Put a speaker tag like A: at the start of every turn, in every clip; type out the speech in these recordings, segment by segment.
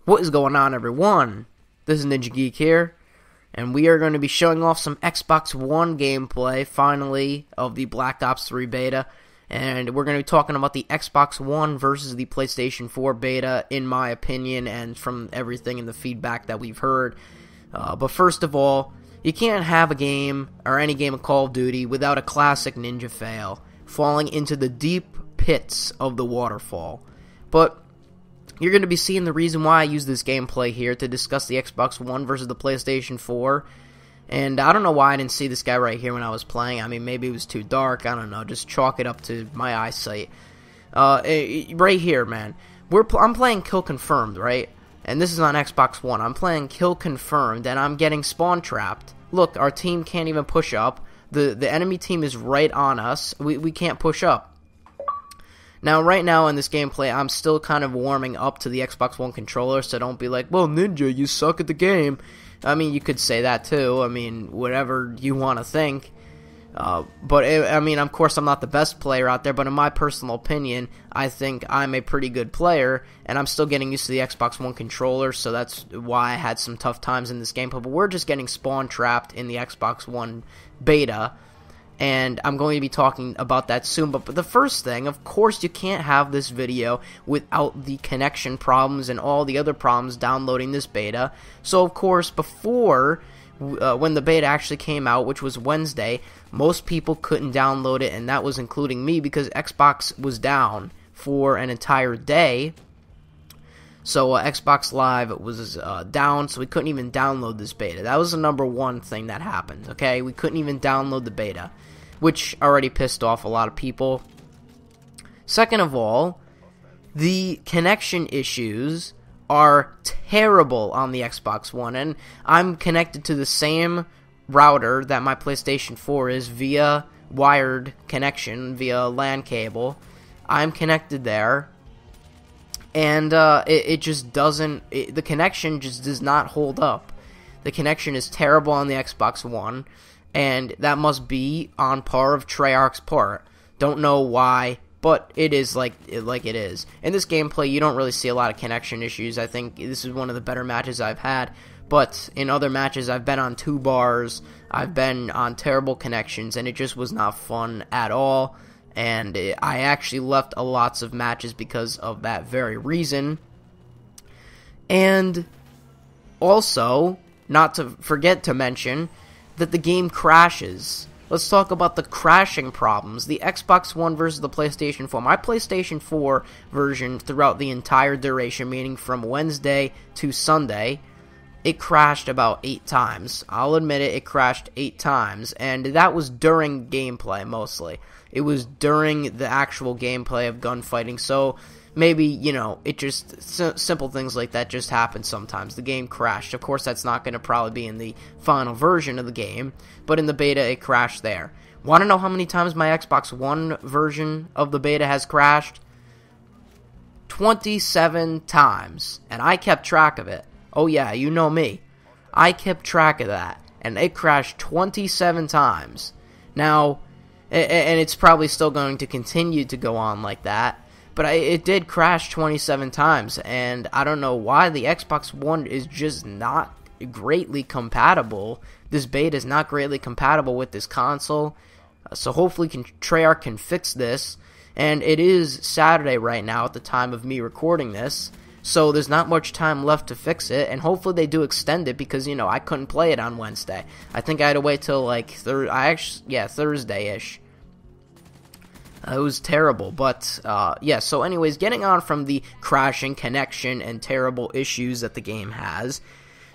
A: What is going on, everyone? This is Ninja Geek here, and we are going to be showing off some Xbox One gameplay, finally, of the Black Ops 3 beta, and we're going to be talking about the Xbox One versus the PlayStation 4 beta, in my opinion, and from everything in the feedback that we've heard. But first of all, you can't have a game, or any game of Call of Duty, without a classic ninja fail, falling into the deep pits of the waterfall. But you're going to be seeing the reason why I use this gameplay here to discuss the Xbox One versus the PlayStation 4. And I don't know why I didn't see this guy right here when I was playing. I mean, maybe it was too dark. I don't know. Just chalk it up to my eyesight. Right here, man. I'm playing Kill Confirmed, right? And this is on Xbox One. I'm playing Kill Confirmed, and I'm getting spawn trapped. Look, our team can't even push up. The enemy team is right on us. We can't push up. Now, right now in this gameplay, I'm still kind of warming up to the Xbox One controller, so don't be like, well, Ninja, you suck at the game. I mean, you could say that too. I mean, whatever you want to think. I mean, of course, I'm not the best player out there, but in my personal opinion, I think I'm a pretty good player, and I'm still getting used to the Xbox One controller, so that's why I had some tough times in this gameplay. But we're just getting spawn trapped in the Xbox One beta, and I'm going to be talking about that soon. But the first thing, of course, you can't have this video without the connection problems and all the other problems downloading this beta. So, of course, before, when the beta actually came out, which was Wednesday, most people couldn't download it, and that was including me, because Xbox was down for an entire day. So Xbox Live was down, so we couldn't even download this beta. That was the number one thing that happened, okay? We couldn't even download the beta, which already pissed off a lot of people. Second of all, the connection issues are terrible on the Xbox One, and I'm connected to the same router that my PlayStation 4 is via wired connection, via LAN cable. I'm connected there. And it just doesn't, the connection just does not hold up. The connection is terrible on the Xbox One, and that must be on par of Treyarch's part. Don't know why, but it is like it is. In this gameplay, you don't really see a lot of connection issues. I think this is one of the better matches I've had, but in other matches, I've been on 2 bars, I've been on terrible connections, and it just was not fun at all. And I actually left lots of matches because of that very reason. And also, not to forget to mention that the game crashes. Let's talk about the crashing problems. The Xbox One versus the PlayStation 4. My PlayStation 4 version throughout the entire duration, meaning from Wednesday to Sunday, it crashed about 8 times. I'll admit it, it crashed 8 times, and that was during gameplay, mostly. It was during the actual gameplay of gunfighting, so maybe, you know, it just, simple things like that just happen sometimes. The game crashed. Of course, that's not going to probably be in the final version of the game, but in the beta, it crashed there. Want to know how many times my Xbox One version of the beta has crashed? 27 times, and I kept track of it. Oh yeah, you know me. I kept track of that, and it crashed 27 times. Now, and it's probably still going to continue to go on like that, but it did crash 27 times, and I don't know why. The Xbox One is just not greatly compatible. This beta is not greatly compatible with this console, so hopefully Treyarch can fix this, and it is Saturday right now at the time of me recording this. So there's not much time left to fix it, and hopefully they do extend it, because, you know, I couldn't play it on Wednesday. I think I had to wait till, like, Thursday-ish. It was terrible, but, yeah, so anyways, getting on from the crashing, connection, and terrible issues that the game has,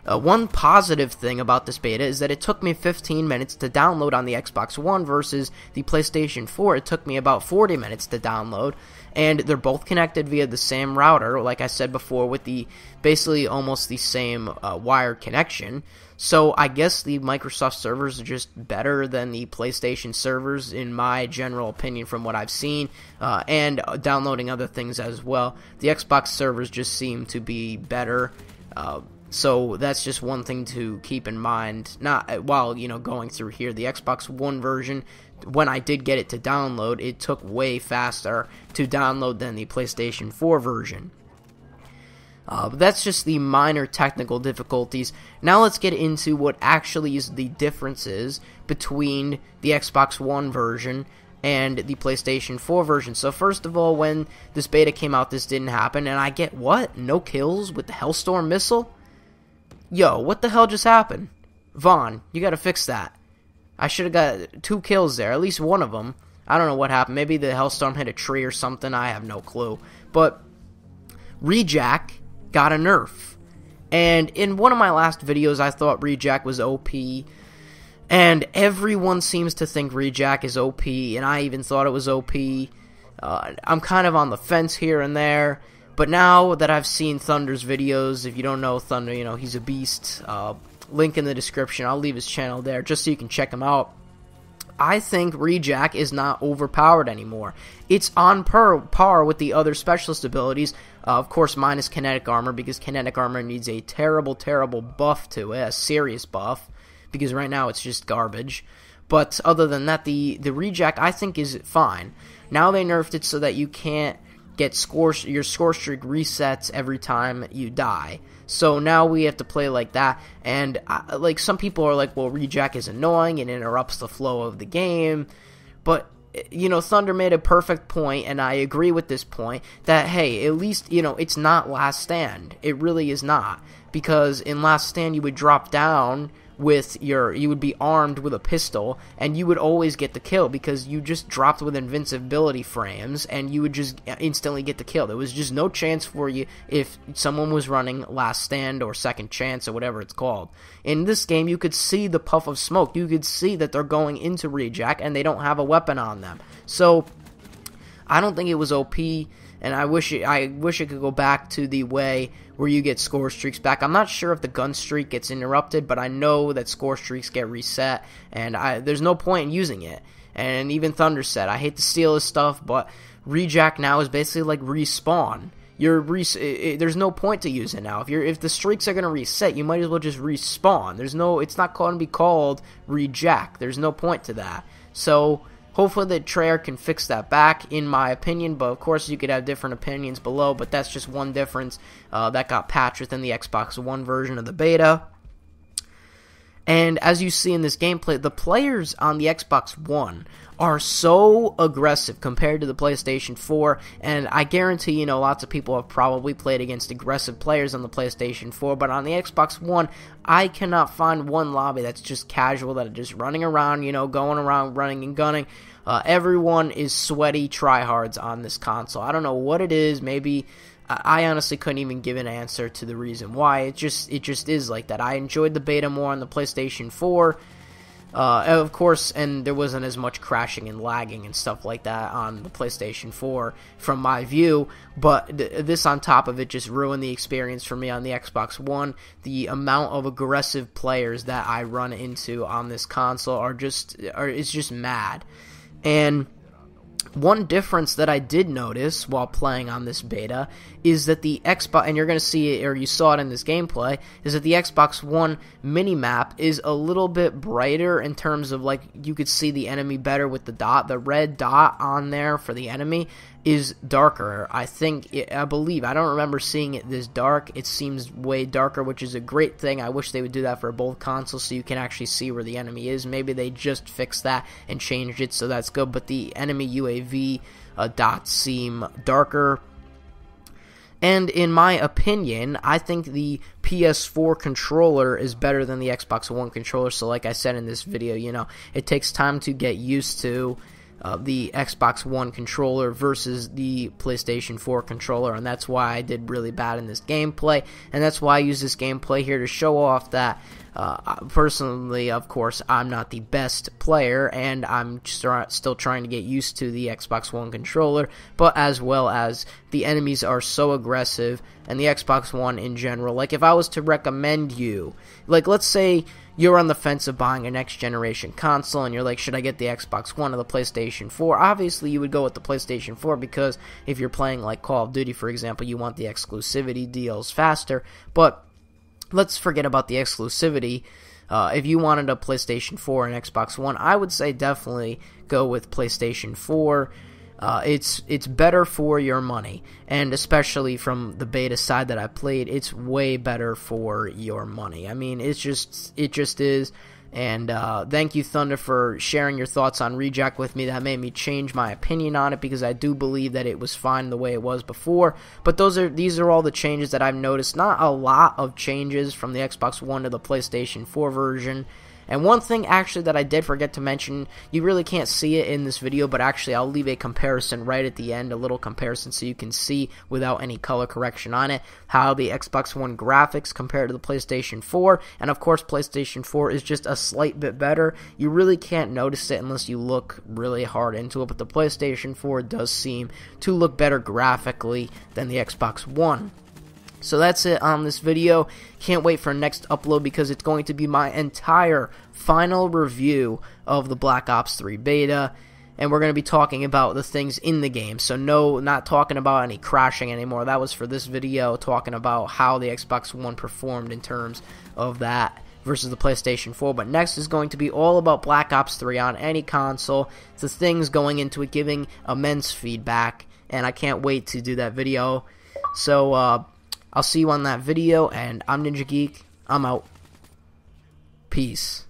A: one positive thing about this beta is that it took me 15 minutes to download on the Xbox One versus the PlayStation 4. It took me about 40 minutes to download, and they're both connected via the same router, like I said before, with the basically almost the same wired connection. So I guess the Microsoft servers are just better than the PlayStation servers, in my general opinion, from what I've seen, and downloading other things as well. The Xbox servers just seem to be better. So that's just one thing to keep in mind. Not while, you know, going through here. The Xbox One version, when I did get it to download, it took way faster to download than the PlayStation 4 version. But that's just the minor technical difficulties. Now let's get into what actually is the differences between the Xbox One version and the PlayStation 4 version. So first of all, when this beta came out, this didn't happen, and I get, what? No kills with the Hellstorm missile? Yo, what the hell just happened? Vaughn, you gotta fix that. I should have got 2 kills there, at least one of them. I don't know what happened. Maybe the Hellstorm hit a tree or something. I have no clue. But Rejack got a nerf. And in one of my last videos, I thought Rejack was OP. And everyone seems to think Rejack is OP, and I even thought it was OP. I'm kind of on the fence here and there, but now that I've seen Thunder's videos, if you don't know Thunder, you know, he's a beast. Link in the description, I'll leave his channel there just so you can check him out. I think Rejack is not overpowered anymore. It's on par with the other specialist abilities, of course minus kinetic armor, because kinetic armor needs a terrible, terrible buff to it, a serious buff. Because right now it's just garbage. But other than that, the Rejack I think is fine. Now they nerfed it so that you can't get your score streak resets every time you die. So now we have to play like that. And like some people are like, well, Rejack is annoying and interrupts the flow of the game. But you know, Thunder made a perfect point, and I agree with this point, that hey, at least, you know, it's not Last Stand. It really is not. Because in Last Stand you would drop down with you would be armed with a pistol, and you would always get the kill because you just dropped with invincibility frames, and you would just instantly get the kill. There was just no chance for you if someone was running Last Stand or Second Chance or whatever it's called. In this game, you could see the puff of smoke. You could see that they're going into Rejack, and they don't have a weapon on them. So I don't think it was OP, and I wish it could go back to the way where you get score streaks back. I'm not sure if the gun streak gets interrupted, but I know that score streaks get reset, and there's no point in using it. And even Thunder said, I hate to steal his stuff, but Rejack now is basically like respawn. There's no point to use it now. If the streaks are gonna reset, you might as well just respawn. It's not going to be called Rejack. There's no point to that. So hopefully the Treyarch can fix that back, in my opinion, but of course you could have different opinions below, but that's just one difference that got patched within the Xbox One version of the beta. And as you see in this gameplay, the players on the Xbox One are so aggressive compared to the PlayStation 4, and I guarantee, you know, lots of people have probably played against aggressive players on the PlayStation 4, but on the Xbox One, I cannot find one lobby that's just casual, that are just running around, you know, going around, running and gunning. Everyone is sweaty tryhards on this console. I don't know what it is. Maybe I honestly couldn't even give an answer to the reason why. It just is like that. I enjoyed the beta more on the PlayStation 4. Of course, and there wasn't as much crashing and lagging and stuff like that on the PlayStation 4 from my view, but this on top of it just ruined the experience for me on the Xbox One. The amount of aggressive players that I run into on this console is just mad. And one difference that I did notice while playing on this beta is that the Xbox, and you're going to see it, or you saw it in this gameplay, is that the Xbox One Minimap is a little bit brighter in terms of, like, you could see the enemy better with the dot. The red dot on there for the enemy is darker. I believe, I don't remember seeing it this dark. It seems way darker, which is a great thing. I wish they would do that for both consoles so you can actually see where the enemy is. Maybe they just fixed that and changed it, so that's good, but the enemy UAV dots seem darker. And in my opinion, I think the PS4 controller is better than the Xbox One controller. So like I said in this video, you know, it takes time to get used to the Xbox One controller versus the PlayStation 4 controller, and that's why I did really bad in this gameplay, and that's why I use this gameplay here to show off that personally, of course, I'm not the best player, and I'm still trying to get used to the Xbox One controller, but as well as the enemies are so aggressive, and the Xbox One in general. Like, if I was to recommend you, like, let's say you're on the fence of buying a next generation console and you're like, should I get the Xbox One or the PlayStation 4? Obviously you would go with the PlayStation 4 because if you're playing like Call of Duty, for example, you want the exclusivity deals faster, but let's forget about the exclusivity. If you wanted a PlayStation 4 and Xbox One, I would say definitely go with PlayStation 4. it's better for your money, and especially from the beta side that I played, it's way better for your money. I mean, it just is. And thank you, Thunder, for sharing your thoughts on Rejack with me. That made me change my opinion on it, because I do believe that it was fine the way it was before. But these are all the changes that I've noticed. Not a lot of changes from the Xbox One to the PlayStation 4 version. And one thing actually that I did forget to mention, you really can't see it in this video, but actually I'll leave a comparison right at the end, a little comparison, so you can see without any color correction on it, how the Xbox One graphics compare to the PlayStation 4. And of course, PlayStation 4 is just a slight bit better. You really can't notice it unless you look really hard into it, but the PlayStation 4 does seem to look better graphically than the Xbox One. So that's it on this video. Can't wait for next upload, because it's going to be my entire final review of the Black Ops 3 beta, and we're going to be talking about the things in the game. So no, not talking about any crashing anymore. That was for this video, talking about how the Xbox One performed in terms of that versus the PlayStation 4. But next is going to be all about Black Ops 3 on any console, the things going into it, giving immense feedback, and I can't wait to do that video. So I'll see you on that video, and I'm Ninja Geek. I'm out. Peace.